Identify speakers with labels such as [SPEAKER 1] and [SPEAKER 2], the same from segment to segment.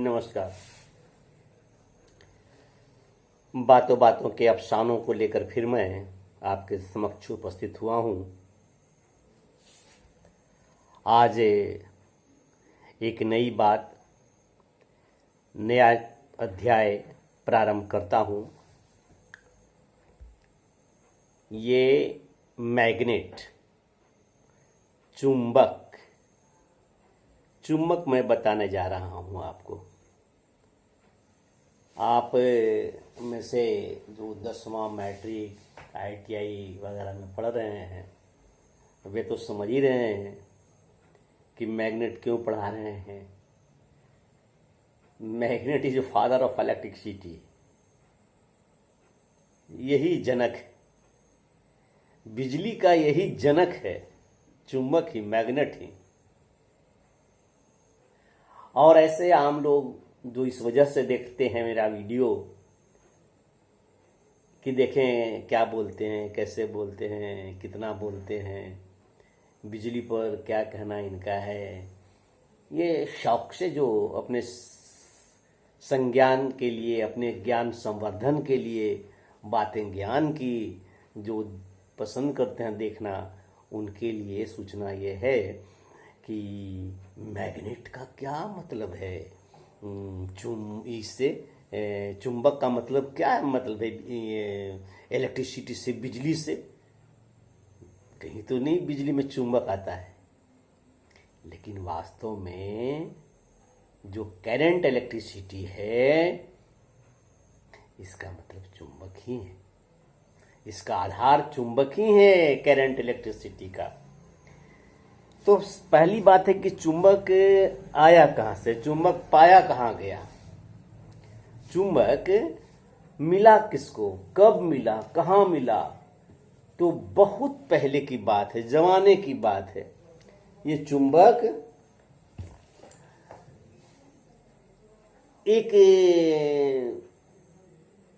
[SPEAKER 1] नमस्कार। बातों बातों के अफसानों को लेकर फिर मैं आपके समक्ष उपस्थित हुआ हूँ। आज एक नई बात, नया अध्याय प्रारंभ करता हूँ। ये मैग्नेट, चुंबक मैं बताने जा रहा हूँ आपको। आप में से जो 10वां मैट्रिक ITI वगैरह में पढ़ रहे हैं वे तो समझ ही रहे हैं कि मैग्नेट क्यों पढ़ा रहे हैं। Magnet is father of electricity, यही जनक है, बिजली का यही जनक है, चुंबक ही, मैग्नेट ही। और ऐसे आम लोग जो इस वजह से देखते हैं मेरा वीडियो कि देखें क्या बोलते हैं, कैसे बोलते हैं, कितना बोलते हैं, बिजली पर क्या कहना इनका है। ये शौक से जो अपने संज्ञान के लिए, अपने ज्ञान संवर्धन के लिए बातें ज्ञान की जो पसंद करते हैं देखना, उनके लिए सूचना ये है कि मैग्नेट का क्या मतलब है। इससे चुंबक का मतलब क्या है, मतलब है इलेक्ट्रिसिटी से, बिजली से। कहीं तो नहीं बिजली में चुंबक आता है, लेकिन वास्तव में जो करंट इलेक्ट्रिसिटी है इसका मतलब चुंबक ही है, इसका आधार चुंबक ही है करंट इलेक्ट्रिसिटी का। तो पहली बात है कि चुंबक आया कहाँ से, चुंबक पाया कहाँ गया, चुंबक मिला किसको, कब मिला, कहाँ मिला। तो बहुत पहले की बात है, जमाने की बात है। ये चुंबक एक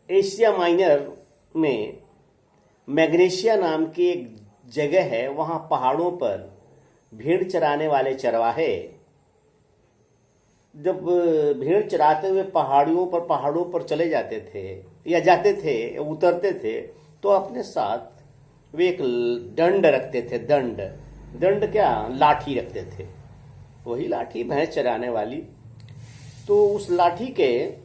[SPEAKER 1] एशिया माइनर में मैग्नेशिया नाम की एक जगह है, वहां पहाड़ों पर भेड़ चराने वाले चरवाहे जब भेड़ चराते हुए पहाड़ों पर चले जाते थे या जाते थे, उतरते थे, तो अपने साथ वे एक दंड रखते थे। दंड क्या, लाठी रखते थे, वही लाठी भैंस चराने वाली। तो उस लाठी के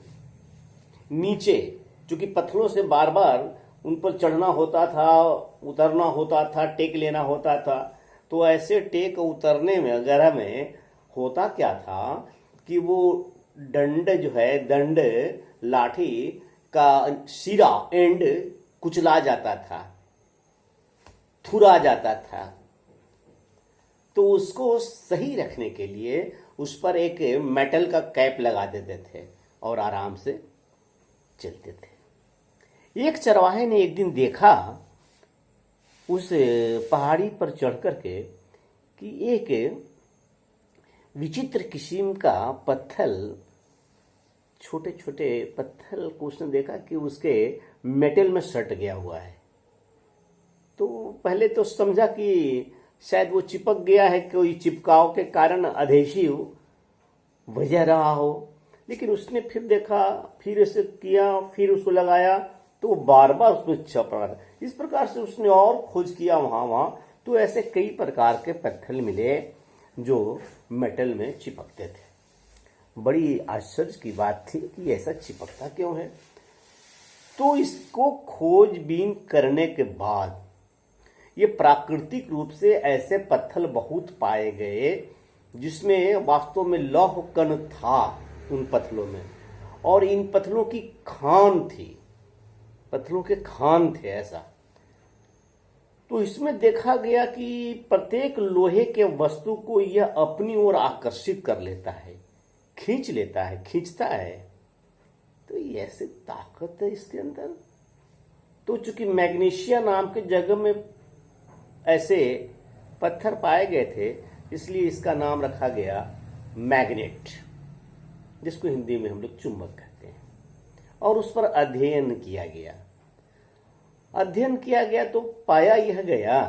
[SPEAKER 1] नीचे, चूंकि पत्थरों से बार बार उन पर चढ़ना होता था, उतरना होता था, टेक लेना होता था, तो ऐसे टेक उतरने में वगैरह में होता क्या था कि वो दंड जो है, दंड लाठी का सिरा, एंड कुचला जाता था, थुरा जाता था। तो उसको सही रखने के लिए उस पर एक मेटल का कैप लगा देते थे और आराम से चलते थे। एक चरवाहे ने एक दिन देखा उस पहाड़ी पर चढ़ करके कि एक विचित्र किस्म का पत्थर, छोटे छोटे पत्थर को उसने देखा कि उसके मेटल में सट गया हुआ है। तो पहले तो समझा कि शायद वो चिपक गया है, कोई चिपकाव के कारण अधेसिव वजह रहा हो। लेकिन उसने फिर देखा, फिर ऐसे किया, फिर उसको लगाया, तो बार बार उसमें छप रहा था। इस प्रकार से उसने और खोज किया वहां, तो ऐसे कई प्रकार के पत्थर मिले जो मेटल में चिपकते थे। बड़ी आश्चर्य की बात थी कि ऐसा चिपकता क्यों है। तो इसको खोजबीन करने के बाद ये प्राकृतिक रूप से ऐसे पत्थर बहुत पाए गए जिसमें वास्तव में लौह कण था उन पत्थरों में, और इन पत्थरों की खान थी, पत्थरों के खान थे ऐसा। तो इसमें देखा गया कि प्रत्येक लोहे के वस्तु को यह अपनी ओर आकर्षित कर लेता है, खींच लेता है, खींचता है। तो ये ऐसी ताकत है इसके अंदर। तो चूंकि मैग्नीशिया नाम के जगह में ऐसे पत्थर पाए गए थे, इसलिए इसका नाम रखा गया मैग्नेट, जिसको हिंदी में हम लोग चुंबक कहते हैं। और उस पर अध्ययन किया गया तो पाया यह गया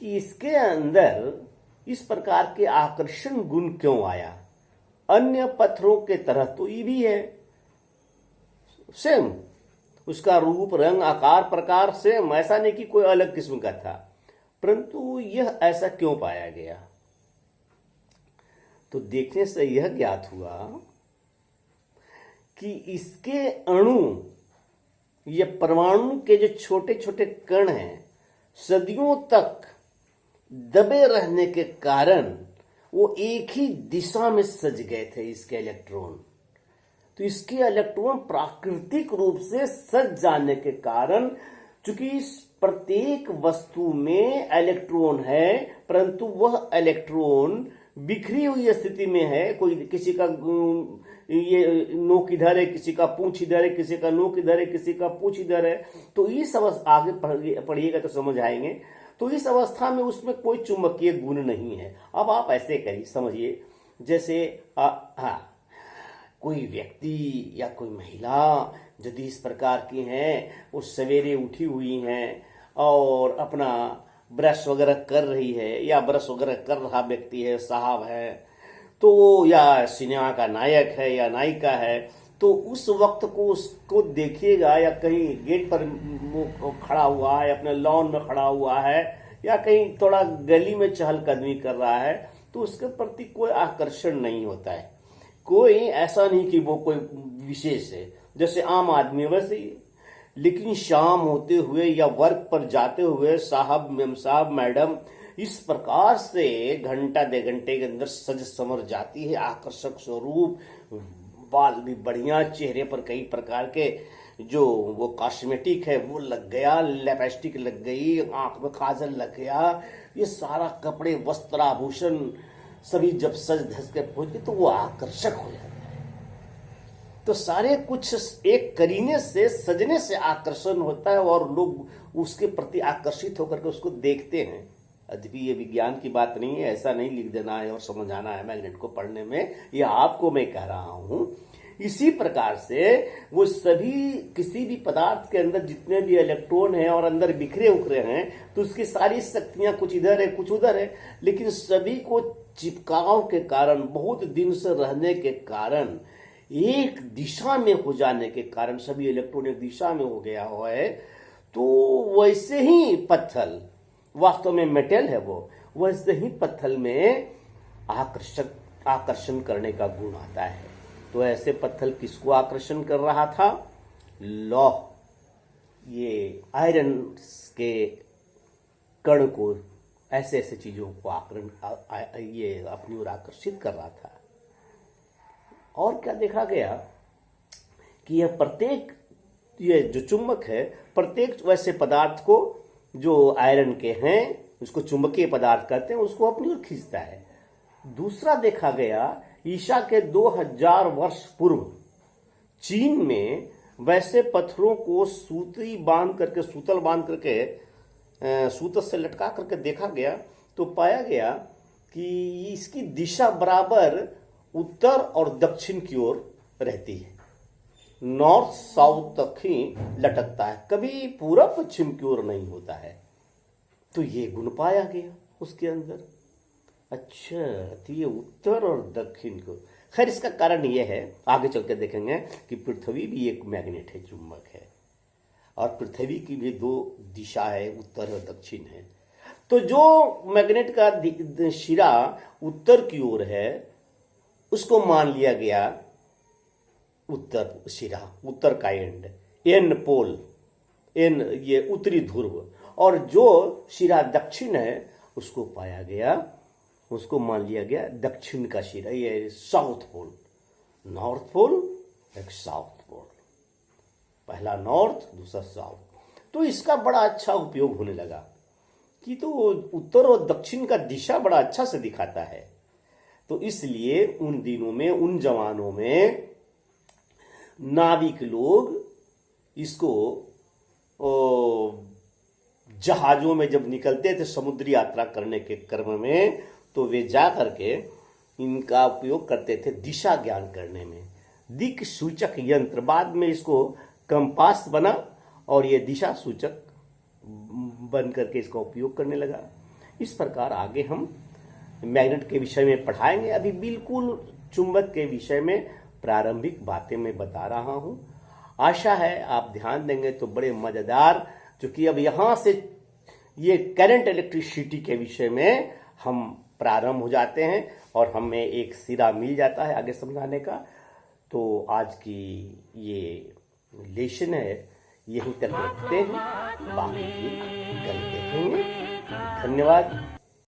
[SPEAKER 1] कि इसके अंदर इस प्रकार के आकर्षण गुण क्यों आया। अन्य पत्थरों के तरह तो ये भी है, सेम, उसका रूप रंग आकार प्रकार सेम, ऐसा नहीं कि कोई अलग किस्म का था। परंतु यह ऐसा क्यों पाया गया? तो देखने से यह ज्ञात हुआ कि इसके अणु, ये परमाणु के जो छोटे छोटे कण हैं, सदियों तक दबे रहने के कारण वो एक ही दिशा में सज गए थे इसके इलेक्ट्रॉन। तो इसके इलेक्ट्रॉन प्राकृतिक रूप से सज जाने के कारण, चूंकि इस प्रत्येक वस्तु में इलेक्ट्रॉन है, परंतु वह इलेक्ट्रॉन बिखरी हुई स्थिति में है। कोई किसी का ये नोक इधर है, किसी का पूंछ इधर है, किसी का नोक इधर है, किसी का पूंछ इधर है। तो इस अवस्था आगे पढ़िएगा तो समझ आएंगे। तो इस अवस्था में उसमें कोई चुंबकीय गुण नहीं है। अब आप ऐसे करिए, समझिए, जैसे हाँ, कोई व्यक्ति या कोई महिला यदि इस प्रकार की हैं, वो सवेरे उठी हुई हैं और अपना ब्रश वगैरह कर रही है, या ब्रश वगैरह कर रहा व्यक्ति है, साहब है, तो या सिनेमा का नायक है या नायिका है, तो उस वक्त को उसको देखिएगा, या कहीं गेट पर खड़ा हुआ है, अपने लॉन में खड़ा हुआ है, या कहीं थोड़ा गली में चहलकदमी कर रहा है, तो उसके प्रति कोई आकर्षण नहीं होता है। कोई ऐसा नहीं कि वो कोई विशेष है, जैसे आम आदमी वैसे ही। लेकिन शाम होते हुए या वर्क पर जाते हुए साहब, मेम साहब, मैडम इस प्रकार से घंटा 2 घंटे के अंदर सज संवर जाती है, आकर्षक स्वरूप, बाल भी बढ़िया, चेहरे पर कई प्रकार के जो वो कॉस्मेटिक है वो लग गया, लिपस्टिक लग गई, आंख में काजल लग गया, ये सारा कपड़े वस्त्र आभूषण सभी जब सज धज के पहुंच गए तो वो आकर्षक हो जाता है। तो सारे कुछ एक करीने से, सजने से आकर्षण होता है और लोग उसके प्रति आकर्षित होकर के उसको देखते हैं। अभी ये विज्ञान की बात नहीं है, ऐसा नहीं लिख देना है और समझाना है मैग्नेट को पढ़ने में, ये आपको मैं कह रहा हूं। इसी प्रकार से वो सभी, किसी भी पदार्थ के अंदर जितने भी इलेक्ट्रॉन हैं और अंदर बिखरे उखरे हैं, तो उसकी सारी शक्तियां कुछ इधर है कुछ उधर है, लेकिन सभी को चिपकाव के कारण, बहुत दिन से रहने के कारण, एक दिशा में हो जाने के कारण सभी इलेक्ट्रॉन एक दिशा में हो गया हुआ है। तो वैसे ही पत्थर, वास्तव में मेटल है वो, वैसे ही पत्थर में आकर्षण करने का गुण आता है। तो ऐसे पत्थर किसको आकर्षण कर रहा था? लौह, ये आयरन के कण को, ऐसे ऐसे चीजों को ये अपनी ओर आकर्षित कर रहा था। और क्या देखा गया कि यह प्रत्येक, ये जो चुंबक है, प्रत्येक वैसे पदार्थ को जो आयरन के हैं, उसको चुंबकीय पदार्थ कहते हैं, उसको अपनी ओर खींचता है। दूसरा देखा गया, ईसा के 2000 वर्ष पूर्व चीन में वैसे पत्थरों को सूतल बांध करके सूत से लटका करके देखा गया, तो पाया गया कि इसकी दिशा बराबर उत्तर और दक्षिण की ओर रहती है, नॉर्थ साउथ तक ही लटकता है, कभी पूरा पश्चिम की ओर नहीं होता है। तो ये गुण पाया गया उसके अंदर। अच्छा, तो ये उत्तर और दक्षिण को, खैर इसका कारण ये है, आगे चल के देखेंगे कि पृथ्वी भी एक मैग्नेट है, चुंबक है, और पृथ्वी की भी 2 दिशा है, उत्तर और दक्षिण है। तो जो मैग्नेट का शिरा उत्तर की ओर है, उसको मान लिया गया उत्तर शिरा, उत्तर का एंड, एन पोल, एन ये उत्तरी ध्रुव, और जो शिरा दक्षिण है उसको पाया गया, उसको मान लिया गया दक्षिण का शिरा, ये साउथ पोल। नॉर्थ पोल, एक साउथ पोल, पहला नॉर्थ, दूसरा साउथ। तो इसका बड़ा अच्छा उपयोग होने लगा कि तो उत्तर और दक्षिण का दिशा बड़ा अच्छा से दिखाता है। तो इसलिए उन दिनों में, उन जमानों में नाविक लोग इसको जहाजों में जब निकलते थे समुद्री यात्रा करने के क्रम में, तो वे जा करके इनका उपयोग करते थे दिशा ज्ञान करने में। दिक सूचक यंत्र, बाद में इसको कंपास बना और ये दिशा सूचक बन करके इसका उपयोग करने लगा। इस प्रकार आगे हम मैग्नेट के विषय में पढ़ाएंगे। अभी बिल्कुल चुंबक के विषय में प्रारंभिक बातें मैं बता रहा हूं। आशा है आप ध्यान देंगे तो बड़े मजेदार, क्योंकि अब यहां से ये करंट इलेक्ट्रिसिटी के विषय में हम प्रारंभ हो जाते हैं और हमें एक सिरा मिल जाता है आगे समझाने का। तो आज की ये लेसन है यहीं तक रखते हैं, बाकी कल देखेंगे। धन्यवाद।